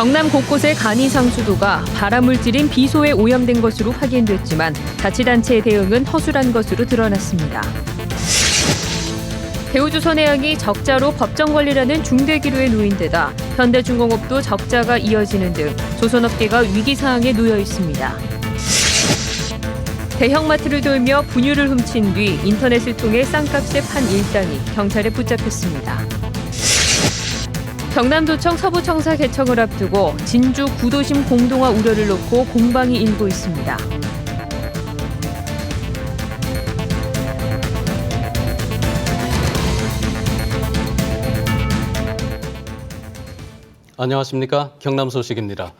경남 곳곳의 간이 상수도가 발암물질인 비소에 오염된 것으로 확인됐지만 자치단체의 대응은 허술한 것으로 드러났습니다. 대우조선해양이 적자로 법정 관리라는 중대 기로에 놓인 데다 현대중공업도 적자가 이어지는 등 조선업계가 위기 상황에 놓여 있습니다. 대형마트를 돌며 분유를 훔친 뒤 인터넷을 통해 싼값에 판 일당이 경찰에 붙잡혔습니다. 경남도청 서부청사 개청을 앞두고 진주 구도심 공동화 우려를 놓고 공방이 일고 있습니다. 안녕하십니까. 경남 소식입니다.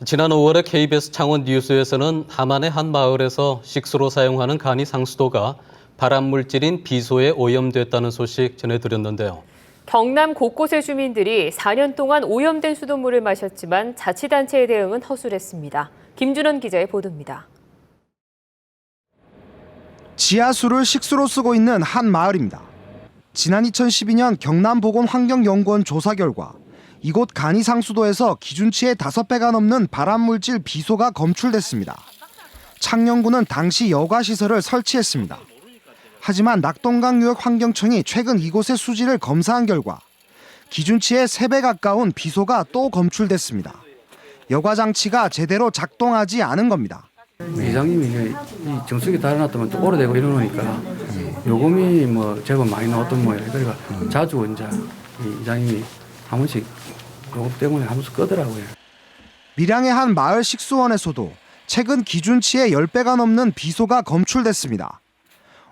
지난 5월에 KBS 창원 뉴스에서는 함안의 한 마을에서 식수로 사용하는 간이 상수도가 발암물질인 비소에 오염됐다는 소식 전해드렸는데요. 경남 곳곳의 주민들이 4년 동안 오염된 수돗물을 마셨지만 자치단체의 대응은 허술했습니다. 김준원 기자의 보도입니다. 지하수를 식수로 쓰고 있는 한 마을입니다. 지난 2012년 경남보건환경연구원 조사 결과 이곳 간이상수도에서 기준치의 5배가 넘는 발암물질 비소가 검출됐습니다. 창녕군은 당시 여과시설을 설치했습니다. 하지만 낙동강유역환경청이 최근 이곳의 수질을 검사한 결과 기준치의 3배 가까운 비소가 또 검출됐습니다. 여과장치가 제대로 작동하지 않은 겁니다. 이장님이 이 정수기 달아놨다면 또 오래되고 이러니까 요금이 뭐 제법 많이 나왔던 모양이에요. 그러니까 자주 이제 이장님이 한 번씩 요금 때문에 한 번씩 끄더라고요. 밀양의 한 마을 식수원에서도 최근 기준치의 10배가 넘는 비소가 검출됐습니다.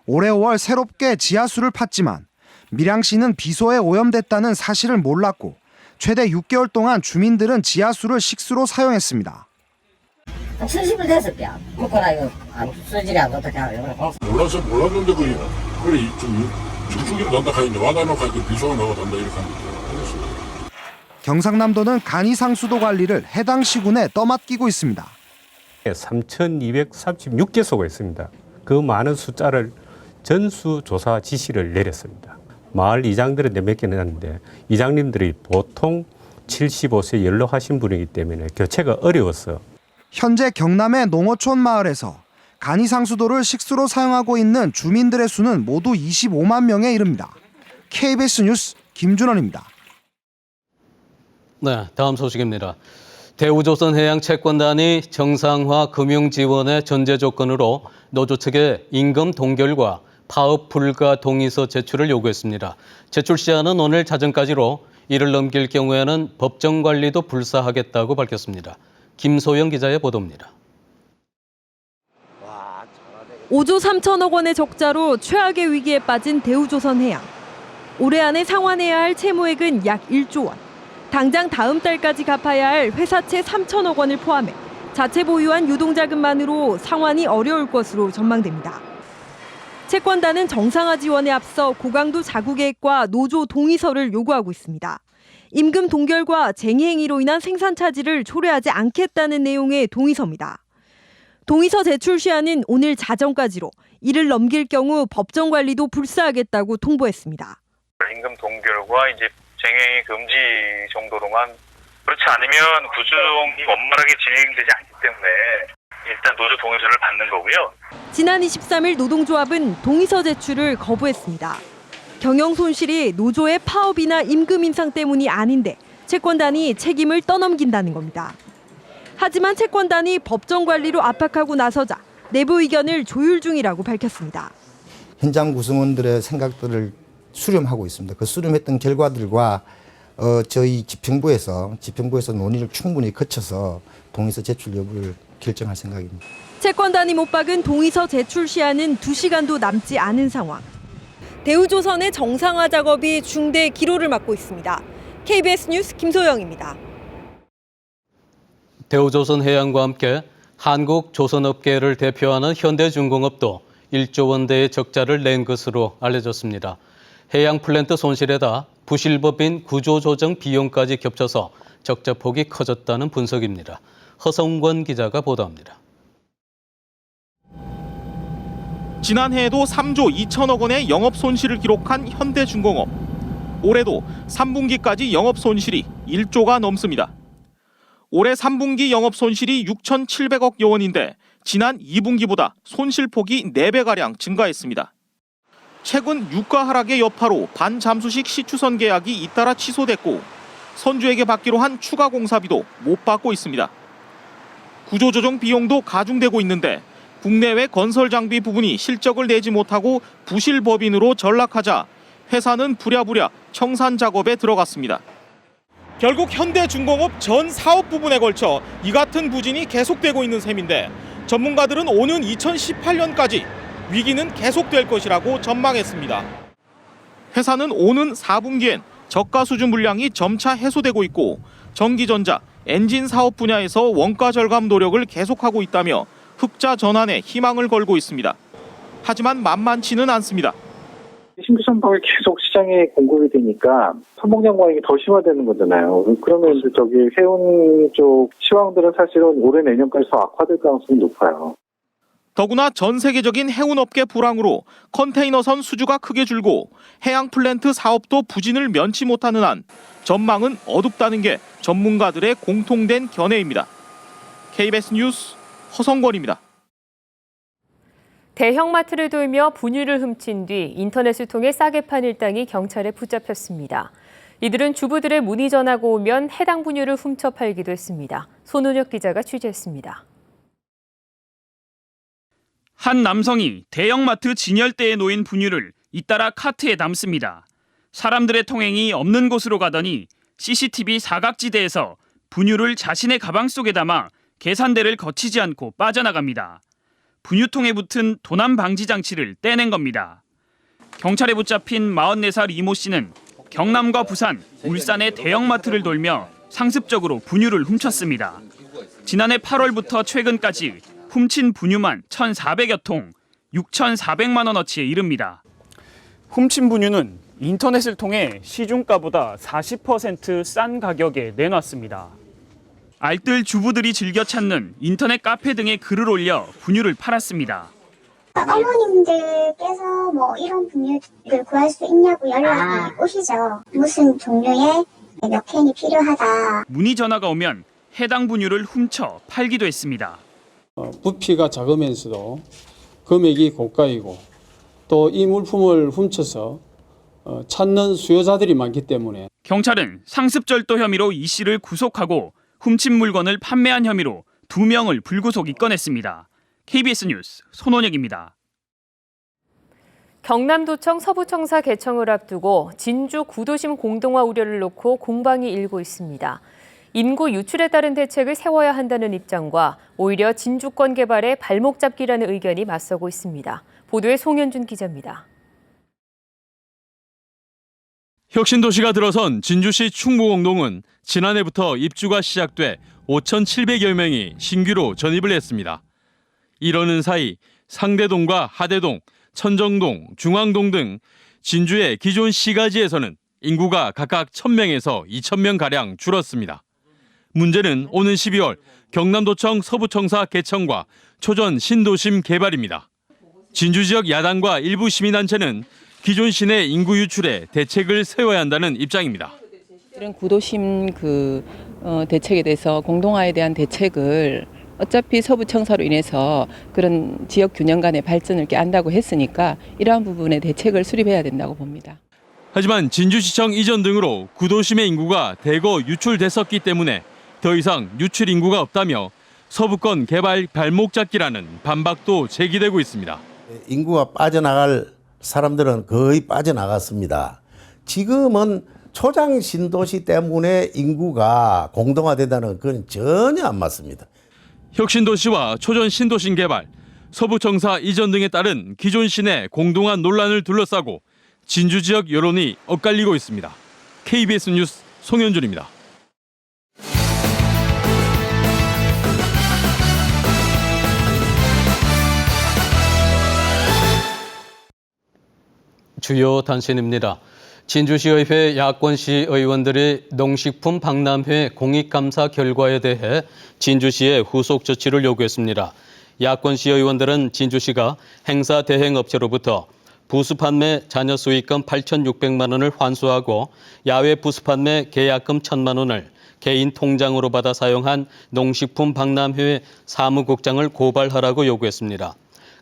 올해 5월 새롭게 지하수를 팠지만 밀양시는 비소에 오염됐다는 사실을 몰랐고 최대 6개월 동안 주민들은 지하수를 식수로 사용했습니다. 수십을 됐을게요. 먹거나 이거 수질이 안 어떻게 하요? 몰랐는데 그래 정수기를 넣는다 하니 와다놓고 하니 비소가 나와단다 이렇게 하는 거예요. 경상남도는 간이상수도 관리를 해당 시군에 떠맡기고 있습니다. 3,236개소가 있습니다. 그 많은 숫자를 전수조사 지시를 내렸습니다. 마을 이장들은 몇 개 내놨는데 이장님들이 보통 75세 연로하신 분이기 때문에 교체가 어려웠어. 현재 경남의 농어촌 마을에서 간이상수도를 식수로 사용하고 있는 주민들의 수는 모두 25만 명에 이릅니다. KBS 뉴스 김준원입니다. 네, 다음 소식입니다. 대우조선해양 채권단이 정상화 금융지원의 전제 조건으로 노조 측에 임금 동결과 파업 불가 동의서 제출을 요구했습니다. 제출 시한은 오늘 자정까지로 이를 넘길 경우에는 법정 관리도 불사하겠다고 밝혔습니다. 김소영 기자의 보도입니다. 5조 3천억 원의 적자로 최악의 위기에 빠진 대우조선해양. 올해 안에 상환해야 할 채무액은 약 1조 원. 당장 다음 달까지 갚아야 할 회사채 3천억 원을 포함해 자체 보유한 유동자금만으로 상환이 어려울 것으로 전망됩니다. 채권단은 정상화 지원에 앞서 고강도 자구계획과 노조 동의서를 요구하고 있습니다. 임금 동결과 쟁의행위로 인한 생산 차질을 초래하지 않겠다는 내용의 동의서입니다. 동의서 제출 시한은 오늘 자정까지로 이를 넘길 경우 법정 관리도 불사하겠다고 통보했습니다. 임금 동결과 이제 쟁행위 금지 정도로만, 그렇지 않으면 구조조정이 원만하게 진행되지 않기 때문에 일단 노조 동의서를 받는 거고요. 지난 23일 노동조합은 동의서 제출을 거부했습니다. 경영 손실이 노조의 파업이나 임금 인상 때문이 아닌데 채권단이 책임을 떠넘긴다는 겁니다. 하지만 채권단이 법정 관리로 압박하고 나서자 내부 의견을 조율 중이라고 밝혔습니다. 현장 구성원들의 생각들을 수렴하고 있습니다. 그 수렴했던 결과들과 저희 지평부에서 논의를 충분히 거쳐서 동의서 제출 여부를 결정할 생각입니다. 채권단이 못 박은 동의서 제출 시한은 2시간도 남지 않은 상황. 대우조선의 정상화 작업이 중대 기로를 맞고 있습니다. KBS 뉴스 김소영입니다. 대우조선해양과 함께 한국조선업계를 대표하는 현대중공업도 1조 원대의 적자를 낸 것으로 알려졌습니다. 해양 플랜트 손실에다 부실법인 구조조정 비용까지 겹쳐서 적자 폭이 커졌다는 분석입니다. 허성권 기자가 보도합니다. 지난해에도 3조 2천억 원의 영업 손실을 기록한 현대중공업. 올해도 3분기까지 영업 손실이 1조가 넘습니다. 올해 3분기 영업 손실이 6,700억여 원인데 지난 2분기보다 손실폭이 4배가량 증가했습니다. 최근 유가 하락의 여파로 반잠수식 시추선 계약이 잇따라 취소됐고 선주에게 받기로 한 추가 공사비도 못 받고 있습니다. 구조조정 비용도 가중되고 있는데 국내외 건설 장비 부분이 실적을 내지 못하고 부실법인으로 전락하자 회사는 부랴부랴 청산 작업에 들어갔습니다. 결국 현대중공업 전 사업 부분에 걸쳐 이 같은 부진이 계속되고 있는 셈인데 전문가들은 오는 2018년까지 위기는 계속될 것이라고 전망했습니다. 회사는 오는 4분기엔 저가 수준 물량이 점차 해소되고 있고 전기전자, 엔진 사업 분야에서 원가 절감 노력을 계속하고 있다며 흑자 전환에 희망을 걸고 있습니다. 하지만 만만치는 않습니다. 신규 선박이 계속 시장에 공급이 되니까 선박량 과잉이 더 심화되는 거잖아요. 그러면 이제 저기 해운 쪽 시황들은 사실은 올해 내년까지 더 악화될 가능성이 높아요. 더구나 전 세계적인 해운업계 불황으로 컨테이너선 수주가 크게 줄고 해양 플랜트 사업도 부진을 면치 못하는 한 전망은 어둡다는 게 전문가들의 공통된 견해입니다. KBS 뉴스 허성권입니다. 대형마트를 돌며 분유를 훔친 뒤 인터넷을 통해 싸게 판 일당이 경찰에 붙잡혔습니다. 이들은 주부들의 문의 전화가 오면 해당 분유를 훔쳐 팔기도 했습니다. 손은혁 기자가 취재했습니다. 한 남성이 대형마트 진열대에 놓인 분유를 잇따라 카트에 담습니다. 사람들의 통행이 없는 곳으로 가더니 CCTV 사각지대에서 분유를 자신의 가방 속에 담아 계산대를 거치지 않고 빠져나갑니다. 분유통에 붙은 도난 방지 장치를 떼낸 겁니다. 경찰에 붙잡힌 44살 이모 씨는 경남과 부산, 울산의 대형마트를 돌며 상습적으로 분유를 훔쳤습니다. 지난해 8월부터 최근까지 훔친 분유만 1,400여 통, 6,400만 원어치에 이릅니다. 훔친 분유는 인터넷을 통해 시중가보다 40% 싼 가격에 내놨습니다. 알뜰 주부들이 즐겨 찾는 인터넷 카페 등에 글을 올려 분유를 팔았습니다. 어머님들께서 뭐 이런 분유를 구할 수 있냐고 연락이 오시죠. 무슨 종류의 몇 캔이 필요하다. 문의 전화가 오면 해당 분유를 훔쳐 팔기도 했습니다. 부피가 작으면서도 금액이 고가이고 또 이 물품을 훔쳐서 찾는 수요자들이 많기 때문에 경찰은 상습절도 혐의로 이 씨를 구속하고 훔친 물건을 판매한 혐의로 2명을 불구속 입건했습니다. KBS 뉴스 손원혁입니다. 경남도청 서부청사 개청을 앞두고 진주 구도심 공동화 우려를 놓고 공방이 일고 있습니다. 인구 유출에 따른 대책을 세워야 한다는 입장과 오히려 진주권 개발에 발목 잡기라는 의견이 맞서고 있습니다. 보도에 송현준 기자입니다. 혁신도시가 들어선 진주시 충무공동은 지난해부터 입주가 시작돼 5,700여 명이 신규로 전입을 했습니다. 이러는 사이 상대동과 하대동, 천정동, 중앙동 등 진주의 기존 시가지에서는 인구가 각각 1,000명에서 2,000명가량 줄었습니다. 문제는 오는 12월 경남도청 서부청사 개청과 초전 신도심 개발입니다. 진주 지역 야당과 일부 시민단체는 기존 시내 인구 유출에 대책을 세워야 한다는 입장입니다. 이런 구도심 대책에 대해서 공동화에 대한 대책을 어차피 서부청사로 인해서 그런 지역 균형 간의 발전을 꾀한다고 했으니까 이러한 부분에 대책을 수립해야 된다고 봅니다. 하지만 진주시청 이전 등으로 구도심의 인구가 대거 유출됐었기 때문에 더 이상 유출 인구가 없다며 서부권 개발 발목 잡기라는 반박도 제기되고 있습니다. 인구가 빠져나갈 사람들은 거의 빠져나갔습니다. 지금은 초장 신도시 때문에 인구가 공동화된다는 건 전혀 안 맞습니다. 혁신도시와 초전 신도심 개발, 서부청사 이전 등에 따른 기존 시내 공동화 논란을 둘러싸고 진주 지역 여론이 엇갈리고 있습니다. KBS 뉴스 송현준입니다. 주요 단신입니다. 진주시의회 야권시 의원들이 농식품 박람회 공익감사 결과에 대해 진주시에 후속 조치를 요구했습니다. 야권시 의원들은 진주시가 행사 대행업체로부터 부수 판매 잔여 수익금 8,600만 원을 환수하고 야외 부수 판매 계약금 1,000만 원을 개인 통장으로 받아 사용한 농식품 박람회 사무국장을 고발하라고 요구했습니다.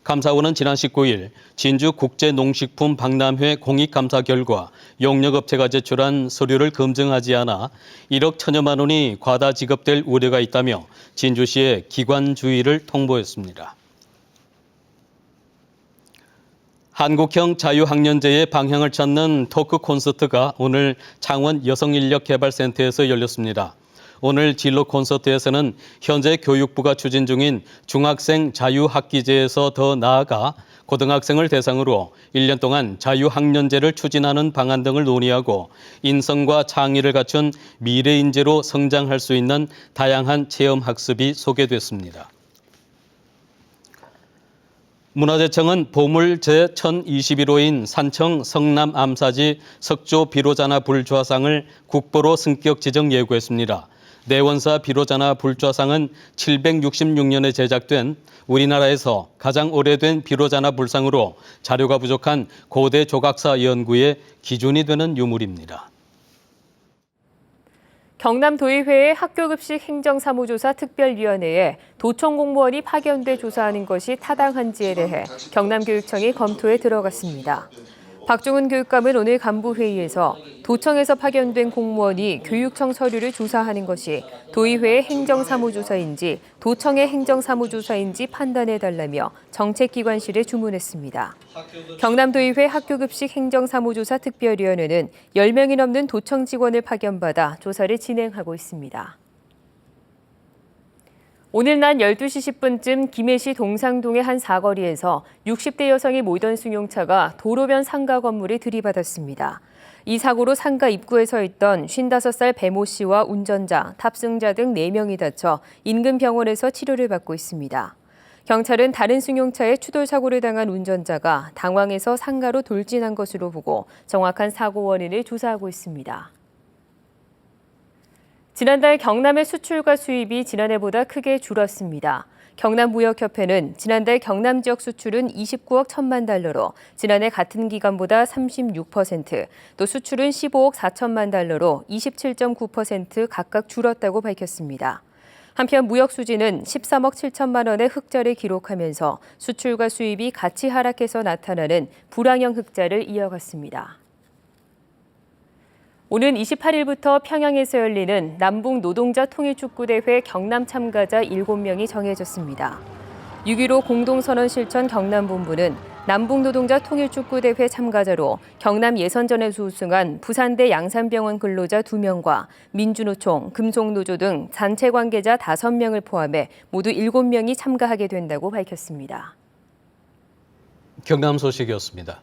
감사원은 지난 19일 진주국제농식품 박람회 공익감사 결과 용역업체가 제출한 서류를 검증하지 않아 1억 1천여만 원이 과다 지급될 우려가 있다며 진주시에 기관 주의를 통보했습니다. 한국형 자유학년제의 방향을 찾는 토크 콘서트가 오늘 창원 여성인력개발센터에서 열렸습니다. 오늘 진로 콘서트에서는 현재 교육부가 추진 중인 중학생 자유학기제에서 더 나아가 고등학생을 대상으로 1년 동안 자유학년제를 추진하는 방안 등을 논의하고 인성과 창의를 갖춘 미래인재로 성장할 수 있는 다양한 체험학습이 소개됐습니다. 문화재청은 보물 제1021호인 산청 성남 암사지 석조 비로자나 불좌상을 국보로 승격 지정 예고했습니다. 내원사 비로자나 불좌상은 766년에 제작된 우리나라에서 가장 오래된 비로자나 불상으로 자료가 부족한 고대 조각사 연구의 기준이 되는 유물입니다. 경남도의회의 학교급식 행정사무조사 특별위원회에 도청 공무원이 파견돼 조사하는 것이 타당한지에 대해 경남교육청이 검토에 들어갔습니다. 박종훈 교육감은 오늘 간부회의에서 도청에서 파견된 공무원이 교육청 서류를 조사하는 것이 도의회의 행정사무조사인지 도청의 행정사무조사인지 판단해달라며 정책기관실에 주문했습니다. 경남도의회 학교급식 행정사무조사 특별위원회는 10명이 넘는 도청 직원을 파견받아 조사를 진행하고 있습니다. 오늘 낮 12시 10분쯤 김해시 동상동의 한 사거리에서 60대 여성이 몰던 승용차가 도로변 상가 건물에 들이받았습니다. 이 사고로 상가 입구에 서 있던 55살 배모 씨와 운전자, 탑승자 등 4명이 다쳐 인근 병원에서 치료를 받고 있습니다. 경찰은 다른 승용차에 추돌 사고를 당한 운전자가 당황해서 상가로 돌진한 것으로 보고 정확한 사고 원인을 조사하고 있습니다. 지난달 경남의 수출과 수입이 지난해보다 크게 줄었습니다. 경남무역협회는 지난달 경남 지역 수출은 29억 1천만 달러로 지난해 같은 기간보다 36%, 또 수출은 15억 4천만 달러로 27.9% 각각 줄었다고 밝혔습니다. 한편 무역 수지는 13억 7천만 원의 흑자를 기록하면서 수출과 수입이 같이 하락해서 나타나는 불황형 흑자를 이어갔습니다. 오는 28일부터 평양에서 열리는 남북 노동자 통일축구대회 경남 참가자 7명이 정해졌습니다. 6.15 공동선언 실천 경남본부는 남북 노동자 통일축구대회 참가자로 경남 예선전에서 우승한 부산대 양산병원 근로자 2명과 민주노총, 금속노조 등 단체 관계자 5명을 포함해 모두 7명이 참가하게 된다고 밝혔습니다. 경남 소식이었습니다.